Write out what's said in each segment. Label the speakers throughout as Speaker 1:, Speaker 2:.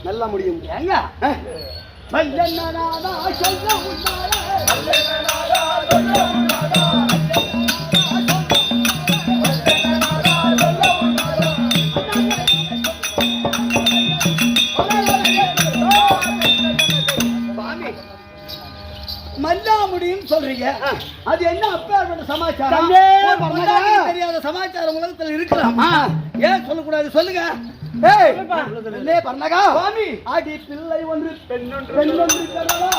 Speaker 1: நல்லா முடியும் ஏங்க மல்லா முடியும் சொல்றீங்க, அது என்ன அப்பேற்பட்ட சமாச்சாரம்? தெரியாத சமாச்சாரம் உலகத்தில் இருக்கலாமா? ஏன் சொல்லக்கூடாது சொல்லுங்க. ஆடி பிள்ளை ஒன்று பெண்ணொன்று பெறவா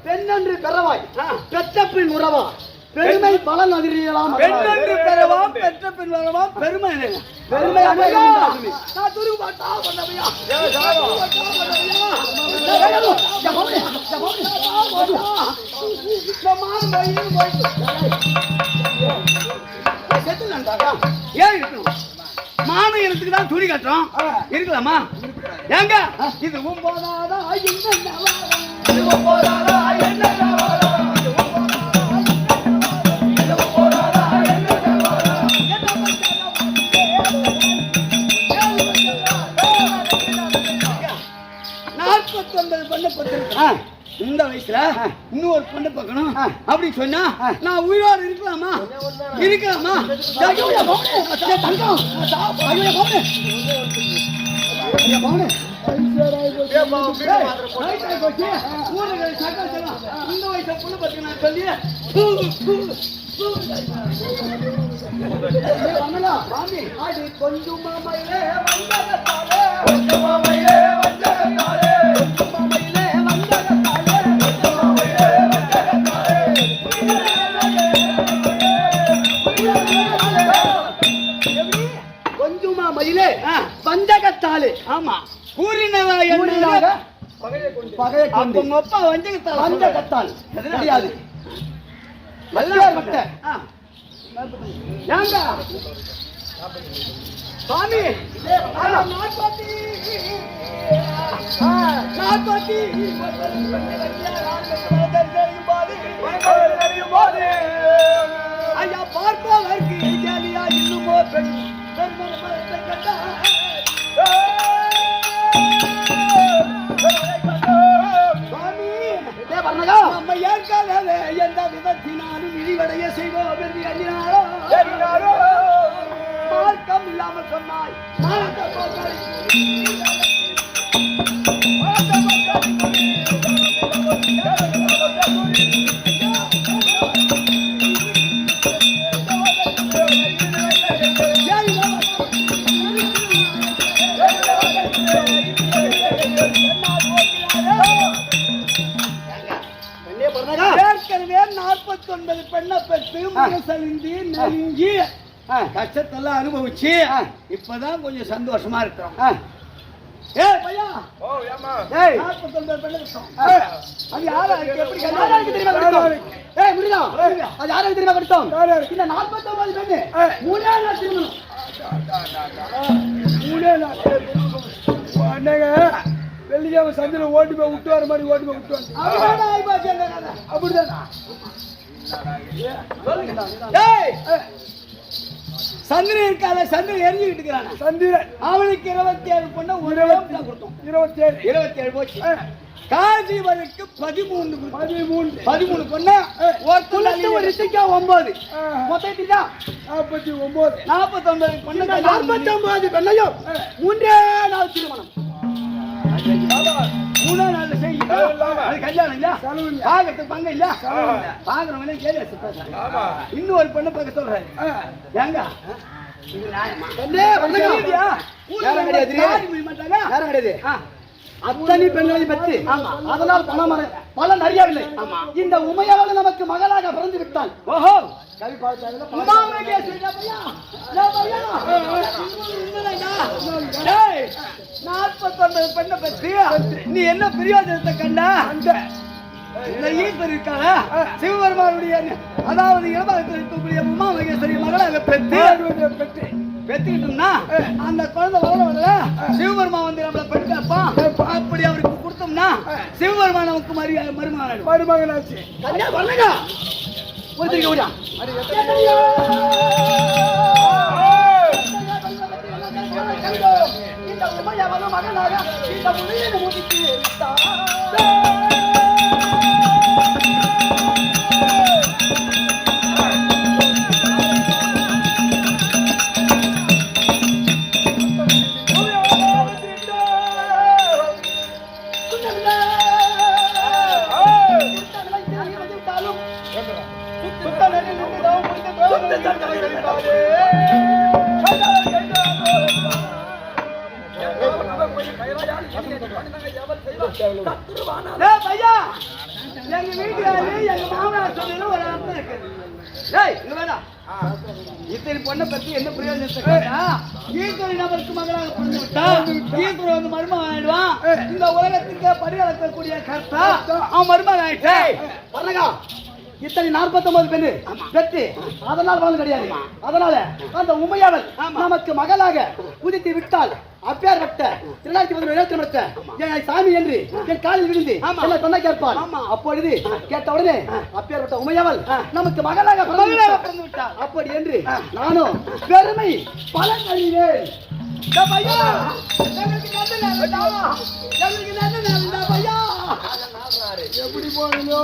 Speaker 1: பெண்ணொன்று பெறவாய் பெற்ற பின் உறவா பெருமை பலன் அதிரலாம். பெண்ணொன்று பெறவாம் பெற்ற பின் வரவாம் பெருமை பெருமை ஏன் இருக்கணும்? மாமி இனத்துக்கு தான் துணி கட்டுறோம், இருக்கலாமா? ஏங்க இதுவும் போதாதா இந்த வயசுல இன்னொரு பொண்ணு பார்க்கணும் அப்படி சொன்னா நான் உயிரோடு இருக்கலாமா? இருக்கலாமா? இந்த வயசு பொண்ணு பார்த்து நான் சொல்லி கொஞ்சம் மாமையிலே வஞ்சகத்தாலே. ஆமா, கூறினவா என்னதாக பகையை கொண்டு அப்பா வஞ்சகத்தால் வஞ்சகத்தால் கிடையாது. வல்லப்பட்ட ஏங்க சாமி ஐயா பார்ப்பதற்கு ஜாலியா இன்னுமோ பெண் நம்ம ஏற்கனவே எந்த விதத்தினாலும் இழிவடைய செய்வோம் என்று எண்ணினாரோ மார்க்கம் இல்லாமல் சொன்னாய். ஏற்கனவே 49 பெண்ணை பெற்று மனசழிந்து நெருங்கி கஷ்டத்தெல்லாம் அனுபவிச்சு இப்பதான் கொஞ்சம் சந்தோஷமா இருக்கிறோம்.
Speaker 2: வெள்ளிக்கிழமை சந்தையில ஓட்டு போய் விட்டு வர மாதிரி ஓட்டு போய் விட்டு அப்படிதான்
Speaker 1: சந்திரன் இருக்காத சந்திரன் எரிஞ்சுக்கிட்டு இருக்கிறான். சந்திரன் அவனுக்கு 27 பொண்ணு 27 போச்சு. காசி வரைக்கு 13 பொண்ணு ஒரு ரிஷிக்கா 9 மொத்தத்திட்டா 49 பொண்ணு 49 பெண்ணையும் 3 நாள் திருமணம் 3 நாள் செய்ய கல்யாணம் இல்ல பாக்கிறதுக்கு பங்கு இல்ல பாக்குறவங்க கேள்வி இன்னும் ஒரு பொண்ணு பார்க்க சொல்றேன் ஏங்க அத்தனை பெண்களை பற்றி அதனால் பலன் அறியவில்லை. இந்த உமையாவது நமக்கு மகளாக பிறந்து விட்டான். ஓஹோ பெண்ணை பற்றி நீ என்ன பிரயோஜனத்தை கண்டா? இந்த ஈஸ்வரி இருக்கால சிவபெருமானுடைய அதாவது இடமாகத்தில் இருக்கக்கூடிய உமா மகேஸ்வரி மகளாக பெற்றுக்கிட்டோம்னா அந்த குழந்தை வளர சிவபெருமா வந்து நம்மளை பெண் கேட்பான். அப்படி அவருக்கு கொடுத்தோம்னா சிவபெருமா நமக்கு மருமகனாச்சு. மகனாக எங்க வீட்டுக்காரு எங்க மாமனார் சொன்னது ஒரு அர்த்தம் இருக்கு. இத்தனை பொண்ணை பத்தி என்ன பிரயோஜனத்தை ஈஸ்வரி நபருக்கு மகளாக பிறந்து விட்டா ஈஸ்வரி வந்து மருமகன் ஆயிடுவான். இந்த உலகத்துக்கு பரிகாரக்கூடிய கர்த்தா அவன் மருமகன் ஆயிடுச்சு. இத்தனை 49 பெண்ணு பெற்று அதனால் வாழ்ந்து கிடையாது. அதனால அந்த உமையாவல் நமக்கு மகளாக உதித்து விட்டால் அப்பேற்பட்ட 2017 சாமி என்று என் காலில் விழுந்து என்ன சொன்ன கேட்பான். அப்பொழுது கேட்ட உடனே அப்பேற்பட்ட உமையாவல் நமக்கு மகளாக பிறந்து விட்டார். அப்படி என்று நானும் பெருமை பலன் அறிவேன். எப்படி போறீங்களோ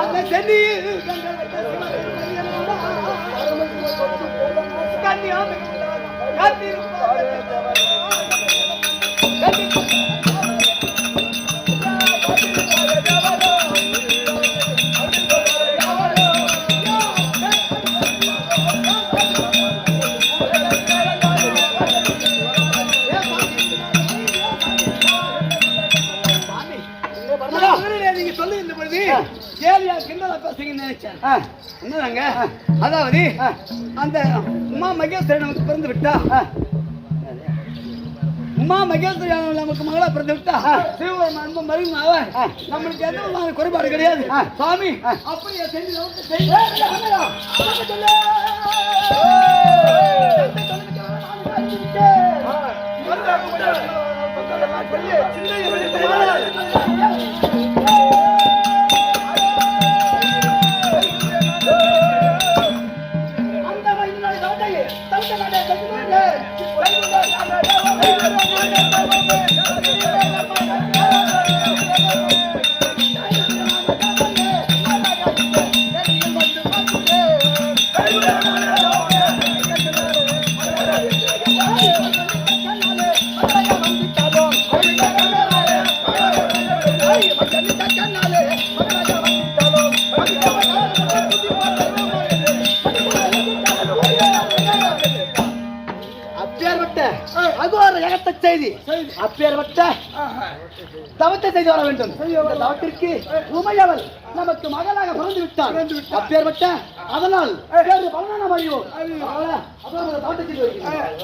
Speaker 1: அந்த சென்னி நீங்க சொல்லி இந்த பொழுது கேலியா கிண்டலா பேசுங்கன்னு நினைச்சேன். என்னதாங்க அதாவது அந்த உமா மகேஸ்வரி நமக்கு பிறந்து விட்டா உமா மகேஸ்வரி நமக்கு மகளா பிறந்து விட்டா சிவபெருமான் மருமக நம்மளுக்கு எந்த விதமான குறைபாடு கிடையாது. சாமி அப்படியே செஞ்சு செய்தி அப்பேற்பட்ட தவத்தை செய்து வர வேண்டும். தவத்திற்கு உமையவள் நமக்கு மகளாக பிறந்து விட்டார். அப்பேற்பட்ட அதனால் பலனான அறிவோம் தவத்தை செய்து வருகிறேன்.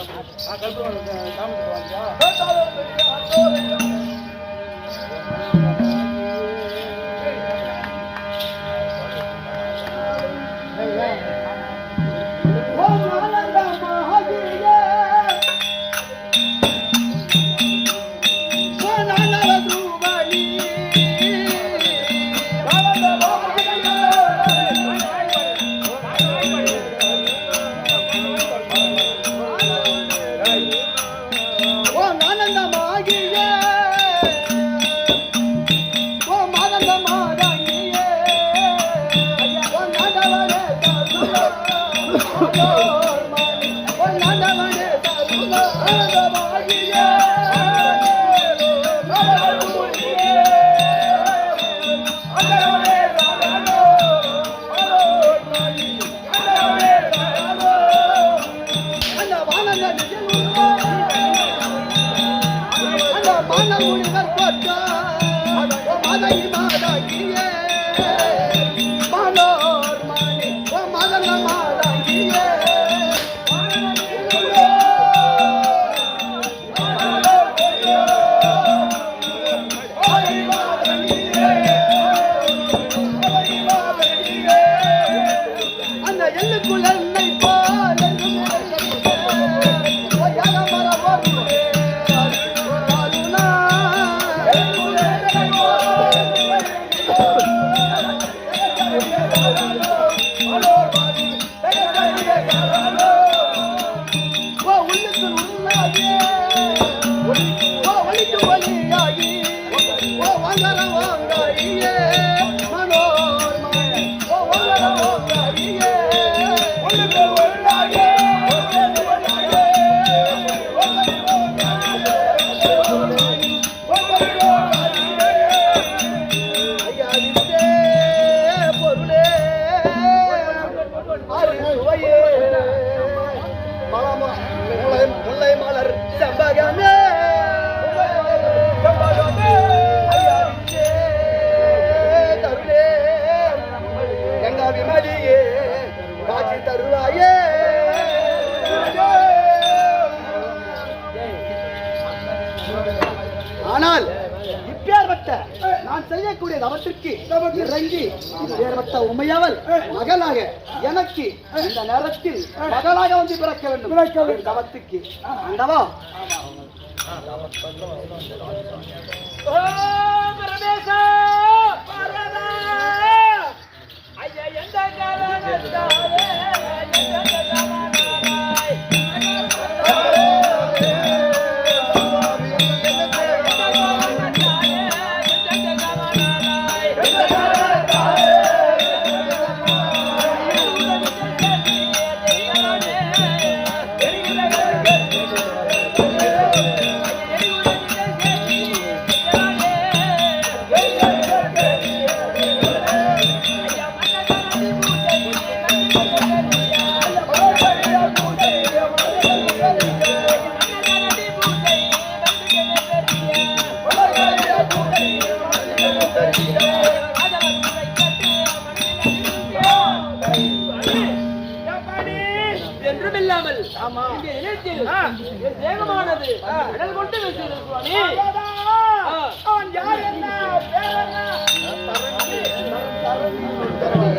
Speaker 3: முனிவர் போற்றார் மதை மாதாகியே மனோர் மணி மதன மாதாகியே அந்த எல்லுக்குள்ள என்னை போல் முல்லை மலர் செம்பகமே தருளே எங்க விமலியே காட்சி தருவாயே ஆனால் இப்பேற்பட்ட நான் செய்யக்கூடிய தவத்திற்கு இறங்கி இப்பேற்பட்ட உமையவள் மகளாக எனக்கு இந்த நேரத்தில் மகளாக வந்து பிறக்க வேண்டும் தவத்துக்கு ஆண்டவா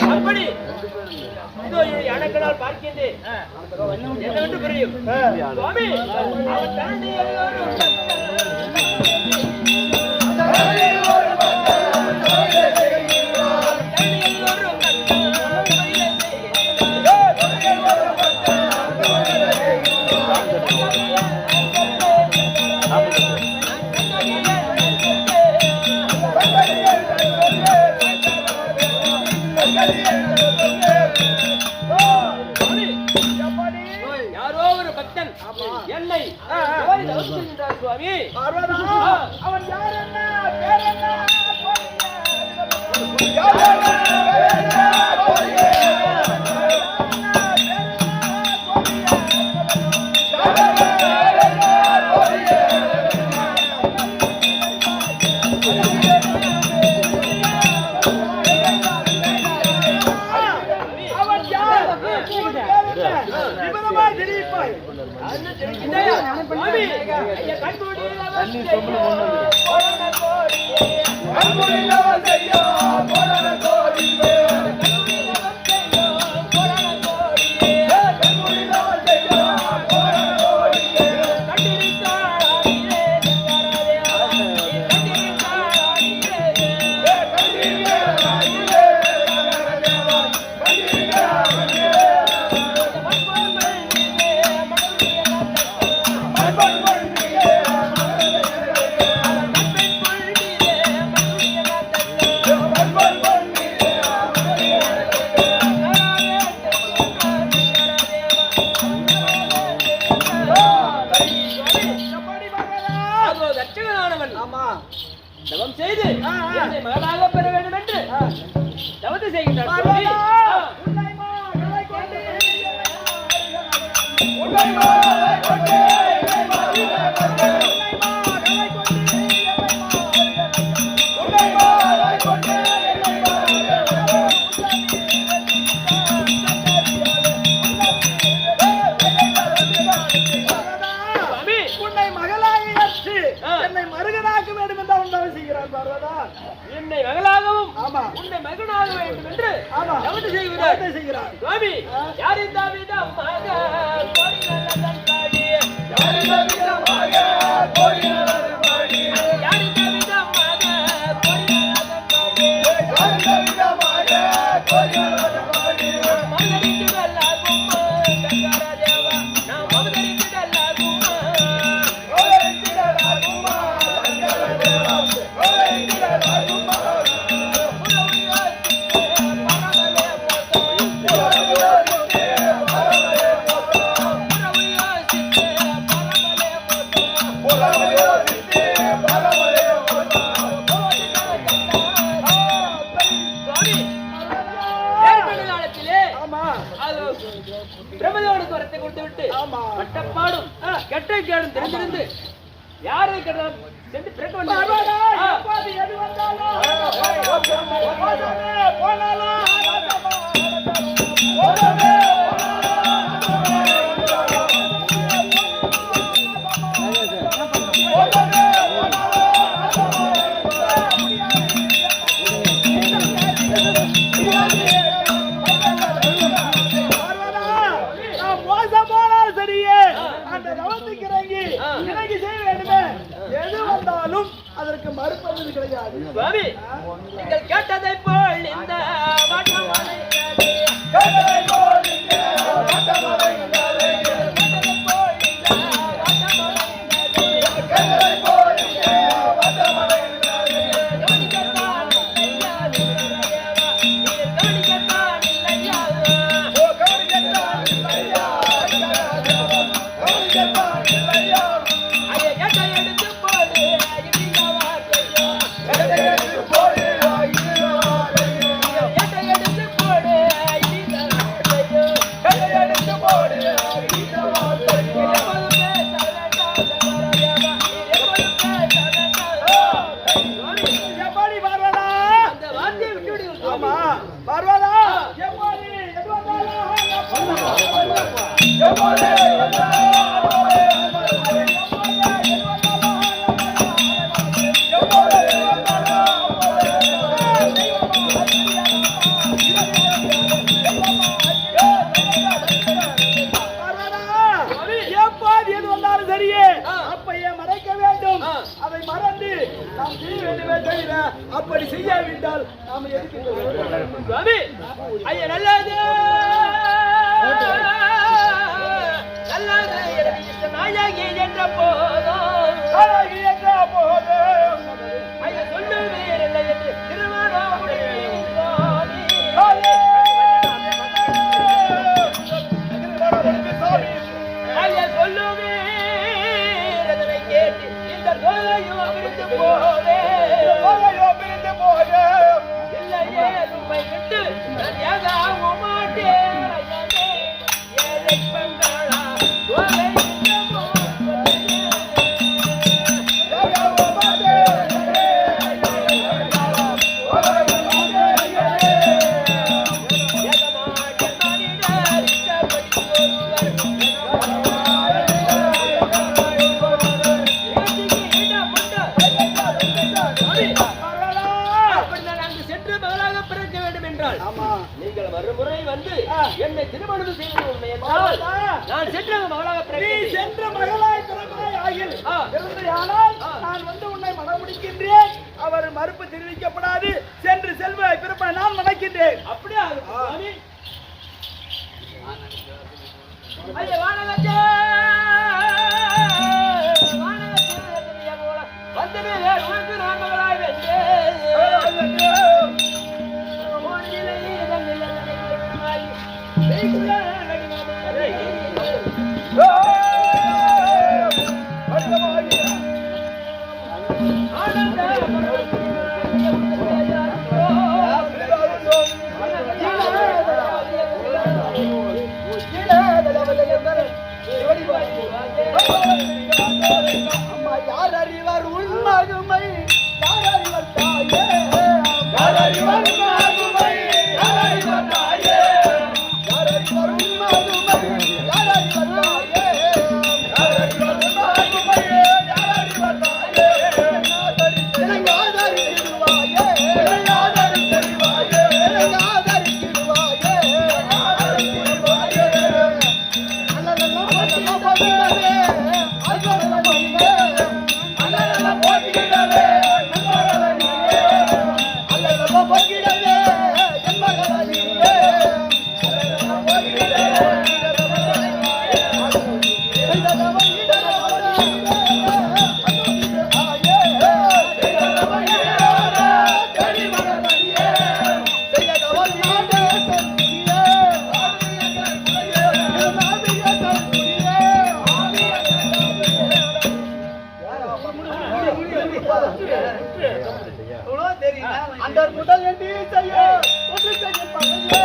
Speaker 4: அப்படி அணக்கனால் பார்க்கின்றேன் என்னவென்று புரியும் சுவாமி அவன் தாண்டி எல்லோரும் யாரோ ஒரு பக்தன் என்னை சுவாமி அவன் யார் என்ன பேர் என்ன தவம் செய்து என்னை மகளாக பெற வேண்டும் என்று தவத்தை செய்கின்றார். என்னை மகளாகவும்
Speaker 2: ஆமா.
Speaker 4: உன்னை மகனாக வேண்டும் என்று
Speaker 2: ஆமா.
Speaker 4: தவறு
Speaker 2: தவறு
Speaker 4: செய்கிறார்
Speaker 2: செய்கிறார்.
Speaker 4: சுவாமி யார் இந்த விதம் மக
Speaker 2: யார் இந்த விதமாக கோடிநாதன் பாடி,
Speaker 4: யார் இந்த விதம் மக
Speaker 2: யார் இந்த விதமாக கோடிநாதன் பாடி,
Speaker 4: மகரிக்குதல்லாகும் சங்கர தேவா நாம் மகரிக்குதல்லாகும்
Speaker 2: கோடிநாதகுமா சங்கர தேவா, கோடிநாதகுமா
Speaker 4: பிரபதோனுக்கு வரத்தை கொடுத்து விட்டு கட்டப்பாடும் கெட்ட கேடும் தெரிந்திருந்து யாரை கட்டால் சென்று பிறக்க
Speaker 2: அதற்கு மறுப்பது கிடையாது.
Speaker 4: சுவாமி நீங்கள் கேட்டதை போல் இந்த வாட்டமலை
Speaker 2: அப்படி செய்யாவிட்டால் நாம
Speaker 4: சுவாமி ஐயா நல்லது நல்லது நாயகி என்ற போதும் ஐயா சொல்லுவீர் இல்லை என்று திருமணம் ஐயா சொல்லுவீர் அதனை கேட்டு இந்த தோலையோ விருந்து போதே இல்லையே உண்மை விட்டு நான் ஏகாவ மாட்டேன் ஏழை பெண்களா தோலை நீங்கள் மறுமுறை வந்து என்னை திருமணம் செய்வது உண்மை என்றால் நான் சென்ற மகளாக
Speaker 2: சென்ற மகளாய் பிறந்தாய் ஆகில் இருந்தையானால் நான் வந்து உன்னை மணமுடிக்கின்றேன். அவர் மறுப்பு தெரிவிக்கப்படாது. சென்று செல்வாய் பிறப்ப நான் மணக்கின்றேன்.
Speaker 4: அப்படியே வானகத்தே வந்தமே உனக்கு நான் மகளாய் வென்றேன்.
Speaker 2: அம்மா யார் அறிவார் உண்மகுமை, யார் அறிவார் தாயே, யார் அறிவார் உண்மகுமை, யார் அறிவார் தாயே, யார் அறிவார் உண்மகுமை, யார் அறிவார் தாயே, யார் அறிவார் உண்மகுமை, யார் அறிவார் தாயே, யார் அறிவார்
Speaker 1: இவ்வளோ தெரியுதா?
Speaker 2: அந்த முதல் என்று செய்ய ஒன்று செய்ய பகையே.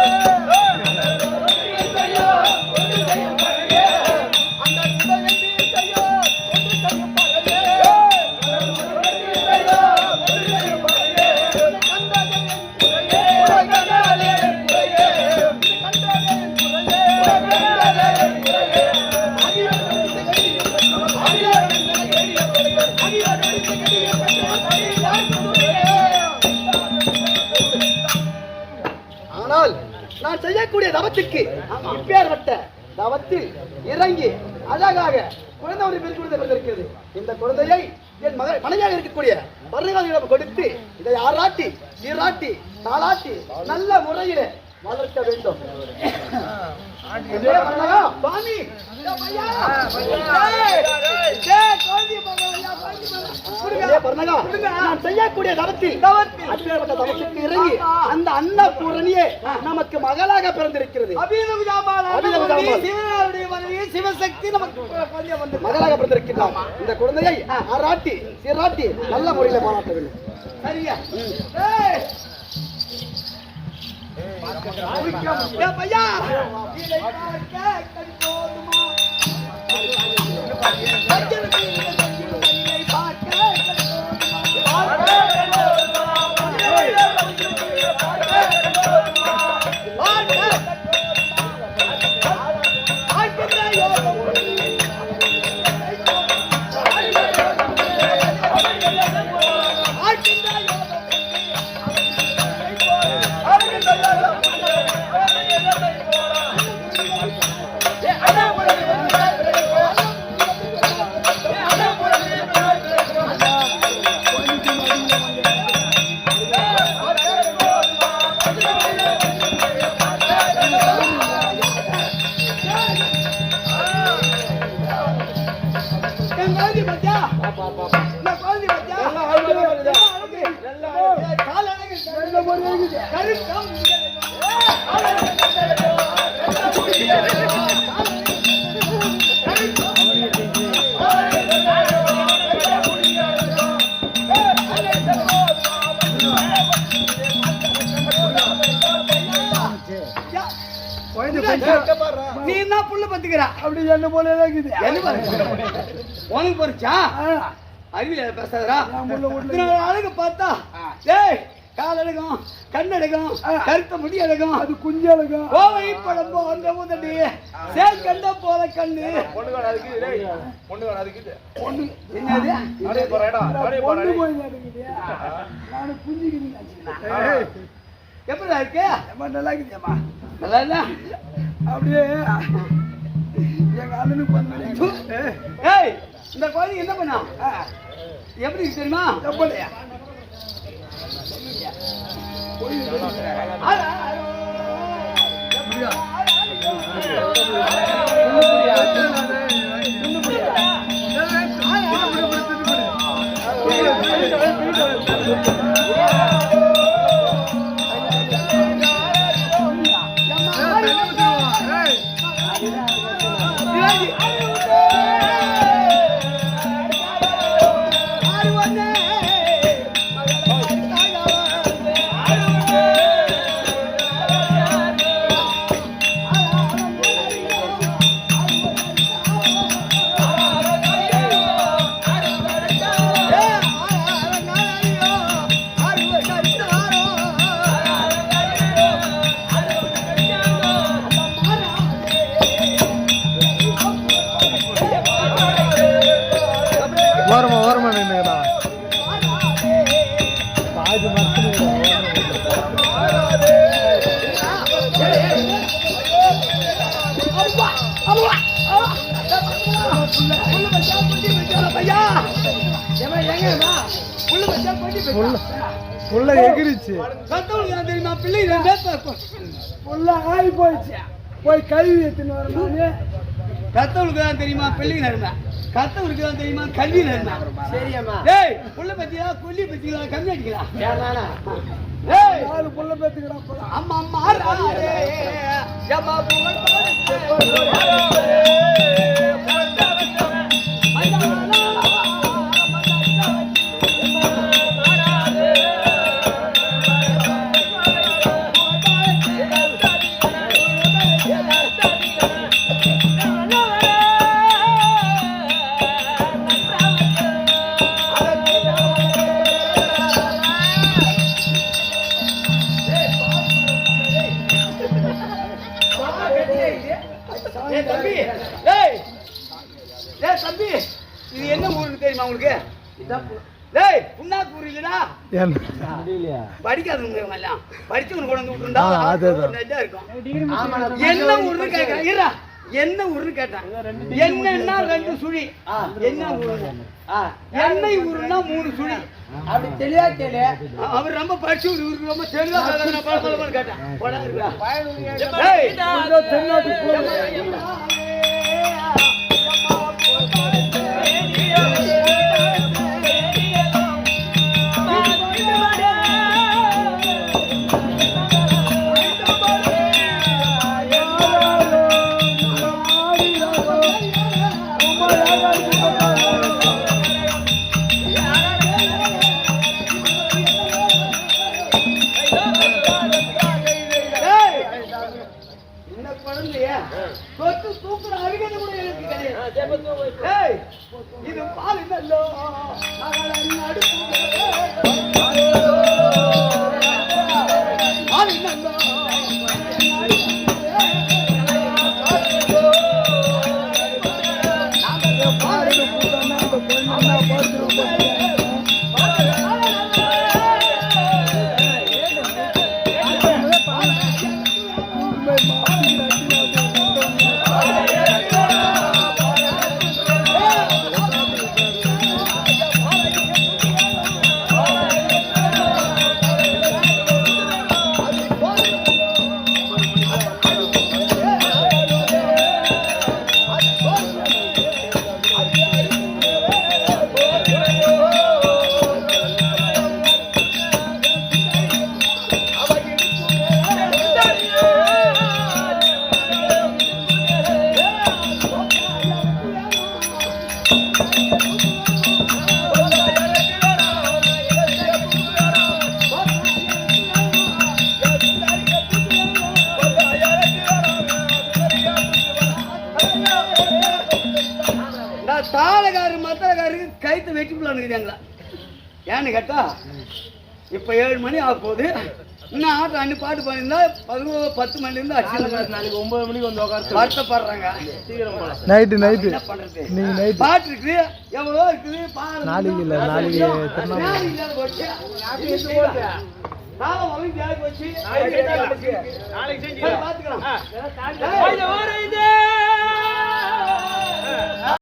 Speaker 2: ஆனால் நான் செய்யக்கூடிய தவத்துக்கு இப்பேற்பட்ட தவத்தில் இறங்கி அழகாக குழந்தை ஒரு பெண் குழந்தை பிறந்திருக்கிறது. இந்த குழந்தையை என் மனைவியாக இருக்கக்கூடிய பர்ணகாலிடம் கொடுத்து இதை ஆராட்டி சீராட்டி தாளாட்டி நல்ல முறையில வளர்க்க வேண்டும். நான் செய்யக்கூடிய தவத்தில் தவத்துக்கு இறங்கி அந்த அன்னபூரணியே நமக்கு மகளாக பிறந்திருக்கிறது.
Speaker 1: சிவசக்தி நமக்கு
Speaker 2: மகளாக பிறந்திருக்கிறார். இந்த குழந்தையை ஆராட்டி சீராட்டி நல்ல முறையில பாராட்ட வேண்டும்.
Speaker 1: சரியா? நீ என்ன புள்ள பத்துக்கிற
Speaker 2: அப்படி என்ன போல இருக்குது.
Speaker 1: உனக்கு போறச்சா அறிவியல பேசாதரா அழகு பார்த்தா டேய் கால் அழகும் கண் அழகும் கருத்த முடி அழகும்
Speaker 2: அது குஞ்சு அழகும்
Speaker 1: கோவை பழம்போ அந்த ஊதண்டி சேல் கண்ட போல கண்ணு
Speaker 2: பொண்ணு
Speaker 1: என்னது
Speaker 2: பொண்ணு போய் நடக்குது. நானும் புரிஞ்சுக்கிறேன்.
Speaker 1: எப்படி இருக்கு
Speaker 2: நல்லா இருக்குதுமா.
Speaker 1: நல்லா இல்ல
Speaker 2: அப்படியே எங்க அண்ணனுக்கு பண்ண.
Speaker 1: ஏய் இந்த குழந்தைங்க என்ன பண்ணா எப்படி இருக்கு தெரியுமா?
Speaker 2: எப்படியா ஓரமா நின்னுடா பாதி புள்ள எகிரிச்சு
Speaker 1: தெரியுமா பிள்ளை
Speaker 2: புள்ள ஆகி போயிடுச்சு. போய் கழுவி எடுத்துன்னு வரணும்.
Speaker 1: கத்தவளுக்கு தான் தெரியுமா பிள்ளை நடுமை கத்தவளுக்கு தான் தெரியுமா கல்வி நடுமை.
Speaker 2: சரியம்மா.
Speaker 1: டேய் புள்ள பத்தியா கொல்லி பத்தியா கம்மி அடிக்கலாம்.
Speaker 2: ஏய் நாலு புள்ள பேத்துக்கடா.
Speaker 1: அம்மா அம்மா ராரே ஜமா புகழ் புண்ணாக்கு புரியலடா படிக்காதவங்க இவங்க எல்லாம் படிச்சவங்க கொண்டு வந்து விட்டுருந்தா நெட்டா இருக்கும் என்ன ஊர்னு கேட்கறா என்ன ஊர்னு கேட்டான் என்னன்னா 2 சுழி என்ன ஊரு எண்ணெய் ஊருன்னா 3 சுழி
Speaker 2: அப்படி தெளிவா கேளு.
Speaker 1: அவர் ரொம்ப படிச்சு இவருக்கு ரொம்ப தெளிவா கேட்டான் தொட்டு தூக்குற அருகதை கூட எனக்கு கிடையாது. இது பால் இல்லல்லோ பால் இல்லல்லோ தாளகாரு மத்தகாருக்கு கைத்து வெட்டி போலான்னு ஏன்னு கேட்டா இப்ப 7 மணி ஆக போகுது. இன்னும் ஆட்டம் அன்னி பாட்டு பண்ணியிருந்தா 10 மணில இருந்து அடிச்சு நாளைக்கு 9 மணிக்கு வந்து உட்காந்து வருத்தப்படுறாங்க.
Speaker 3: நைட்டு
Speaker 1: என்ன பண்றது? பாட்டு இருக்குது எவ்வளோ இருக்குது நாளைக்கு பாத்துக்கலாம்.